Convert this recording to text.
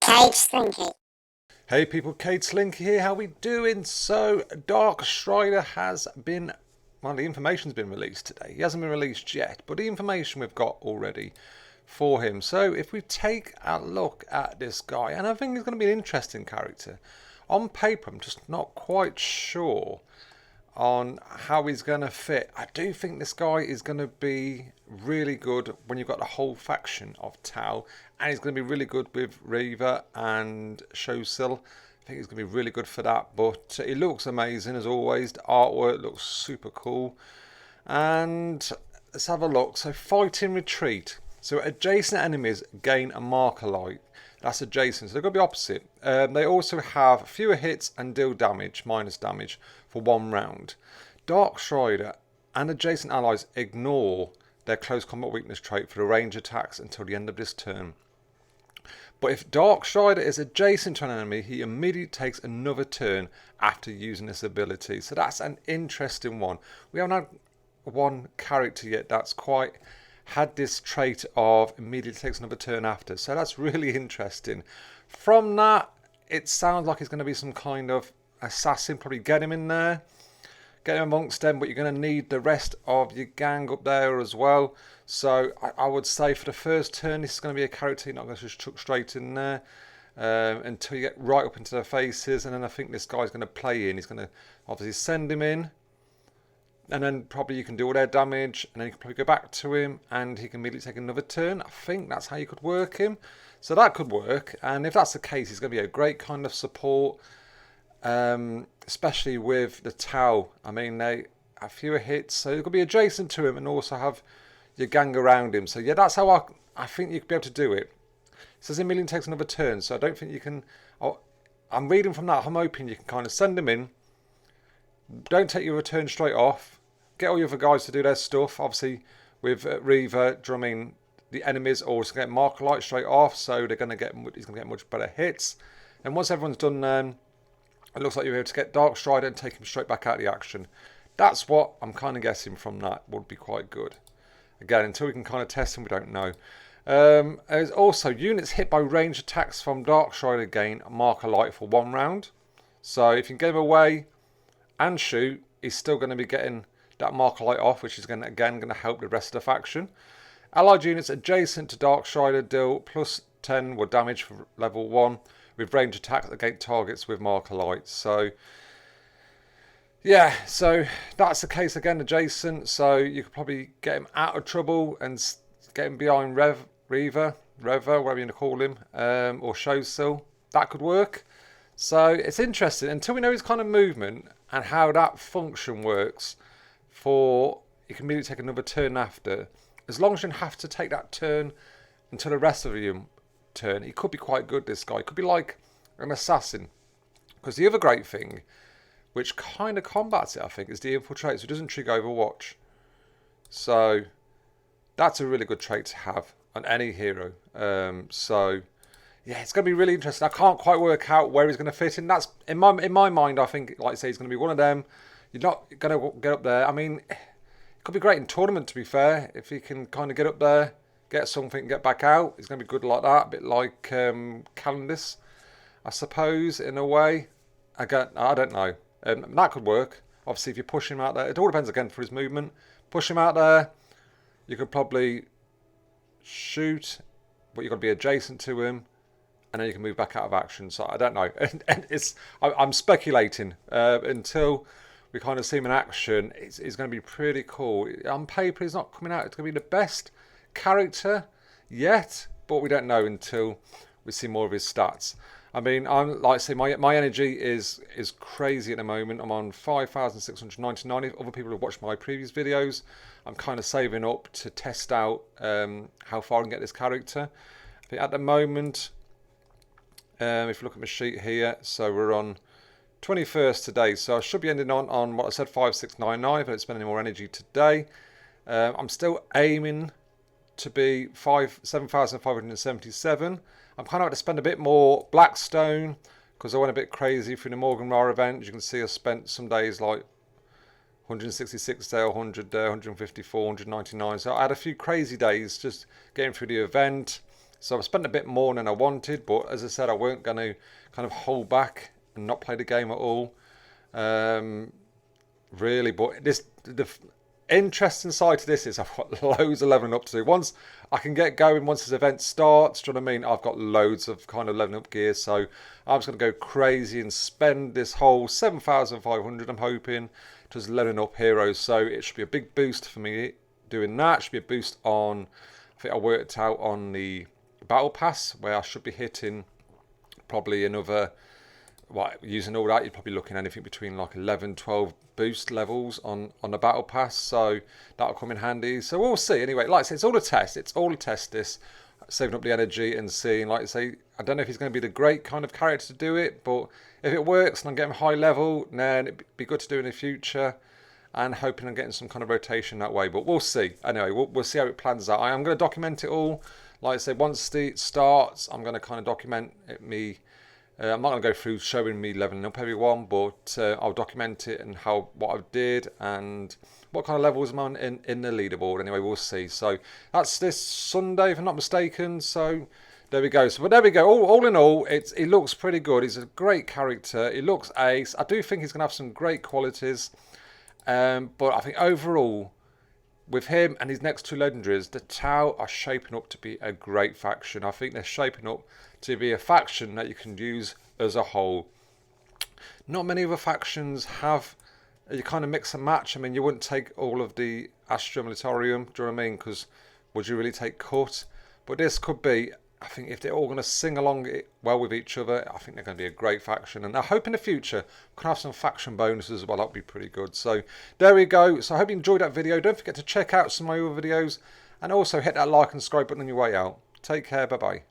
Cage Slinky. Hey people, Kate Slinky here, how we doing? So, Darkstrider has been, well, the information's been released today. He hasn't been released yet, but the information we've got already for him. So, if we take a look at this guy, and I think he's going to be an interesting character. On paper, I'm just not quite sure on how he's going to fit. I do think this guy is going to be really good when you've got the whole faction of Tau, and he's going to be really good with Reaver and Showsill. I think he's going to be really good for that, but it looks amazing as always. The artwork looks super cool. And let's have a look. So fighting retreat. So adjacent enemies gain a marker light. That's adjacent, so they're going to be opposite. They also have fewer hits and deal damage, minus damage, for 1 round. Darkstrider and adjacent allies ignore their close combat weakness trait for the range attacks until the end of this turn. But if Darkstrider is adjacent to an enemy, he immediately takes another turn after using this ability. So that's an interesting one. We haven't had one character yet that's quite had this trait of immediately takes another turn after. So that's really interesting. From that, it sounds like it's going to be some kind of assassin. Probably get him in there. Get him amongst them, but you're going to need the rest of your gang up there as well. So I would say for the first turn, this is going to be a character you're not going to just chuck straight in there until you get right up into their faces. And then I think this guy's going to play in. He's going to obviously send him in. And then probably you can do all their damage, and then you can probably go back to him, and he can immediately take another turn. I think that's how you could work him. So that could work, and if that's the case, he's going to be a great kind of support, especially with the Tau. I mean, they have fewer hits, so you're going to be adjacent to him, and also have your gang around him. So yeah, that's how I think you could be able to do it. It says immediately takes another turn, so I don't think you can. I'm reading from that. I'm hoping you can kind of send him in. Don't take your return straight off. Get all your other guys to do their stuff. Obviously, with Reaver drumming, the enemies also get marker light straight off, so they're going to get he's going to get much better hits. And once everyone's done, it looks like you're able to get Darkstrider and take him straight back out of the action. That's what I'm kind of guessing from that would be quite good. Again, until we can kind of test him, we don't know. There's also units hit by ranged attacks from Darkstrider gain marker light for 1 round. So if you can get him away and shoot, he's still going to be getting that marker light off, which is going to help the rest of the faction. Allied units adjacent to Darkstrider deal plus 10 more damage for level 1 with range attacks against targets with marker lights. So yeah, so that's the case again, adjacent. So you could probably get him out of trouble and get him behind Reaver, whatever you want to call him, or Showsill. That could work. So it's interesting until we know his kind of movement and how that function works. For you can immediately take another turn after. As long as you don't have to take that turn until the rest of you turn, he could be quite good. This guy could be like an assassin. Because the other great thing, which kind of combats it, I think, is the Infiltrate. So it doesn't trigger Overwatch. So that's a really good trait to have on any hero. So yeah, it's going to be really interesting. I can't quite work out where he's going to fit in. That's in my mind. I think, like I say, he's going to be one of them. You're not going to get up there. I mean, it could be great in tournament, to be fair. If he can kind of get up there, get something, and get back out, he's going to be good like that. A bit like Calendis, I suppose, in a way. Again, I don't know. That could work. Obviously, if you push him out there, it all depends again for his movement. Push him out there, you could probably shoot, but you've got to be adjacent to him. And then you can move back out of action. So I don't know. And I'm speculating until we kind of see him in action. It's going to be pretty cool. On paper, he's not coming out. It's going to be the best character yet, but we don't know until we see more of his stats. I mean, I'm like I say, my energy is crazy at the moment. I'm on 5,699. If other people have watched my previous videos, I'm kind of saving up to test out how far I can get this character. I think at the moment, if you look at my sheet here, so we're on 21st today, so I should be ending on what I said, 5,699, if I don't spend any more energy today. I'm still aiming to be 7,577. I'm kind of to spend a bit more Blackstone because I went a bit crazy through the Morgan Ra event. As you can see, I spent some days like 166 there, 100 there, 154, 199. So I had a few crazy days just getting through the event. So I spent a bit more than I wanted, but as I said, I weren't going to kind of hold back and not play the game at all. Really, but the interesting side to this is I've got loads of leveling up to do. Once I can get going, once this event starts, do you know what I mean? I've got loads of kind of leveling up gear, so I'm just going to go crazy and spend this whole 7,500, I'm hoping, just leveling up heroes. So it should be a big boost for me doing that. It should be a boost on, I think I worked out on the battle pass, where I should be hitting probably another, using all that, you're probably looking at anything between like 11, 12 boost levels on the battle pass, so that'll come in handy. So we'll see. Anyway, like I say, it's all a test. It's all a test, this, saving up the energy and seeing, like I say, I don't know if he's going to be the great kind of character to do it, but if it works and I'm getting high level, then it'd be good to do in the future, and hoping I'm getting some kind of rotation that way, but we'll see. Anyway, we'll see how it plans out. I am going to document it all. Like I say, once it starts, I'm going to kind of document it, I'm not going to go through showing me leveling up everyone, but I'll document it and what I did and what kind of levels I'm on in the leaderboard. Anyway, we'll see. So that's this Sunday, if I'm not mistaken. So there we go. So, but there we go. All in all, he looks pretty good. He's a great character. He looks ace. I do think he's going to have some great qualities. But I think overall, with him and his next two legendaries, the Tau are shaping up to be a great faction. I think they're shaping up to be a faction that you can use as a whole. Not many other factions have, you kind of mix and match. I mean, you wouldn't take all of the Astra Militarium, do you know what I mean? Because would you really take cut? But this could be, I think if they're all going to sing along well with each other, I think they're going to be a great faction. And I hope in the future we can have some faction bonuses as well. That would be pretty good. So there we go. So I hope you enjoyed that video. Don't forget to check out some of my other videos. And also hit that like and subscribe button on your way out. Take care. Bye-bye.